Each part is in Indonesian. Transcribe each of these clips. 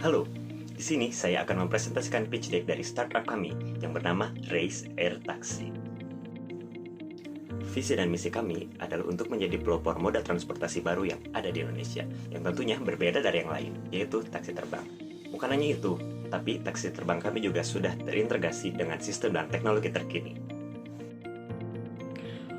Halo, di sini saya akan mempresentasikan pitch deck dari startup kami yang bernama Race Air Taxi. Visi dan misi kami adalah untuk menjadi pelopor moda transportasi baru yang ada di Indonesia, yang tentunya berbeda dari yang lain, yaitu taksi terbang. Bukan hanya itu, tapi taksi terbang kami juga sudah terintegrasi dengan sistem dan teknologi terkini.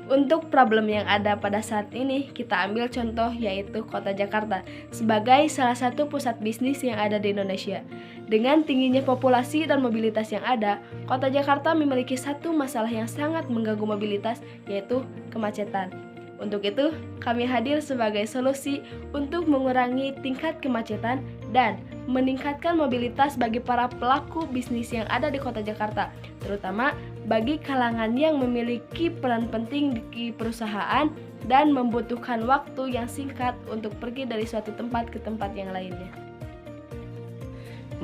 Untuk problem yang ada pada saat ini, kita ambil contoh yaitu Kota Jakarta sebagai salah satu pusat bisnis yang ada di Indonesia. Dengan tingginya populasi dan mobilitas yang ada, Kota Jakarta memiliki satu masalah yang sangat mengganggu mobilitas, yaitu kemacetan. Untuk itu, kami hadir sebagai solusi untuk mengurangi tingkat kemacetan dan meningkatkan mobilitas bagi para pelaku bisnis yang ada di Kota Jakarta, terutama bagi kalangan yang memiliki peran penting di perusahaan dan membutuhkan waktu yang singkat untuk pergi dari suatu tempat ke tempat yang lainnya.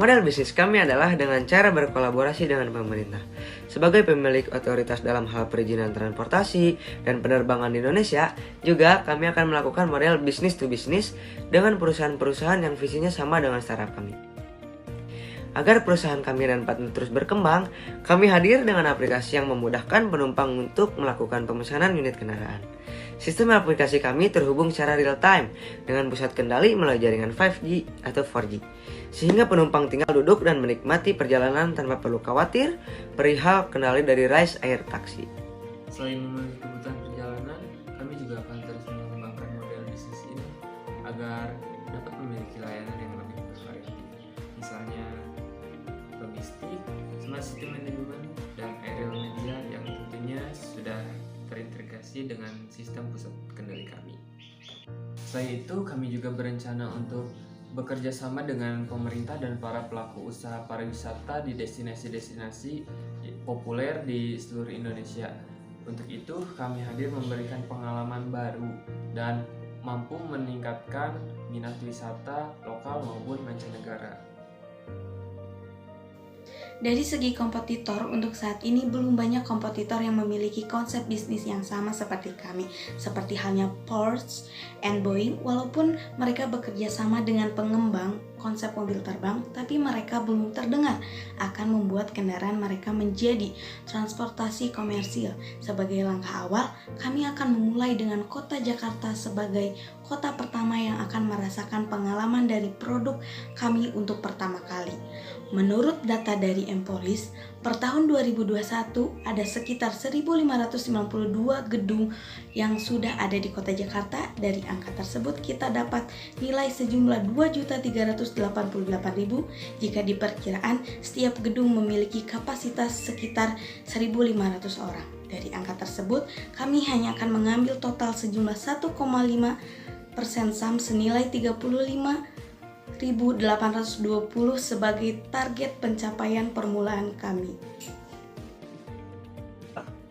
Model bisnis kami adalah dengan cara berkolaborasi dengan pemerintah. Sebagai pemilik otoritas dalam hal perizinan transportasi dan penerbangan di Indonesia, juga kami akan melakukan model bisnis to bisnis dengan perusahaan-perusahaan yang visinya sama dengan startup kami. Agar perusahaan kami dapat terus berkembang, kami hadir dengan aplikasi yang memudahkan penumpang untuk melakukan pemesanan unit kendaraan. Sistem aplikasi kami terhubung secara real time dengan pusat kendali melalui jaringan 5G atau 4G, sehingga penumpang tinggal duduk dan menikmati perjalanan tanpa perlu khawatir perihal kendali dari Race Air Taxi. Selain memiliki kebutuhan perjalanan, kami juga akan terus mengembangkan model bisnis ini agar dapat memiliki layanan yang lebih bervariatif. Misalnya logistik, smart city management, dan aerial media yang tentunya sudah terintegrasi dengan sistem pusat kendali kami. Selain itu, kami juga berencana untuk bekerja sama dengan pemerintah dan para pelaku usaha pariwisata di destinasi-destinasi populer di seluruh Indonesia. Untuk itu, kami hadir memberikan pengalaman baru dan mampu meningkatkan minat wisata lokal maupun mancanegara. Dari segi kompetitor, untuk saat ini belum banyak kompetitor yang memiliki konsep bisnis yang sama seperti kami, seperti halnya Porsche and Boeing. Walaupun mereka bekerja sama dengan pengembang konsep mobil terbang, tapi mereka belum terdengar akan membuat kendaraan mereka menjadi transportasi komersil. Sebagai langkah awal, kami akan memulai dengan Kota Jakarta sebagai kota pertama yang akan merasakan pengalaman dari produk kami untuk pertama kali. Menurut data dari Emporis, per tahun 2021 ada sekitar 1.592 gedung yang sudah ada di Kota Jakarta. Dari angka tersebut kita dapat nilai sejumlah 2.388.000 jika diperkiraan setiap gedung memiliki kapasitas sekitar 1.500 orang. Dari angka tersebut, kami hanya akan mengambil total sejumlah 1,5% saham senilai 35.820 sebagai target pencapaian permulaan kami.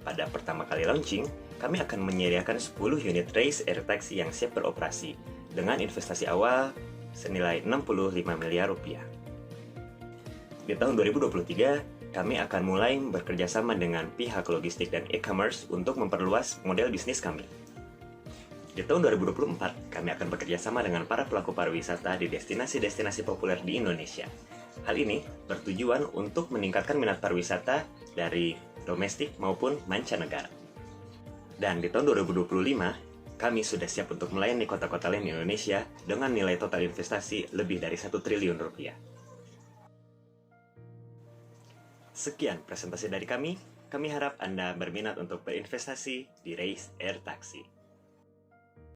Pada pertama kali launching, kami akan menyediakan 10 unit Race Air Taxi yang siap beroperasi dengan investasi awal senilai 65 miliar rupiah. Di tahun 2023, kami akan mulai bekerja sama dengan pihak logistik dan e-commerce untuk memperluas model bisnis kami. Di tahun 2024, kami akan bekerja sama dengan para pelaku pariwisata di destinasi-destinasi populer di Indonesia. Hal ini bertujuan untuk meningkatkan minat pariwisata dari domestik maupun mancanegara. Dan di tahun 2025, kami sudah siap untuk melayani kota-kota lain di Indonesia dengan nilai total investasi lebih dari 1 triliun rupiah. Sekian presentasi dari kami. Kami harap Anda berminat untuk berinvestasi di Race Air Taxi.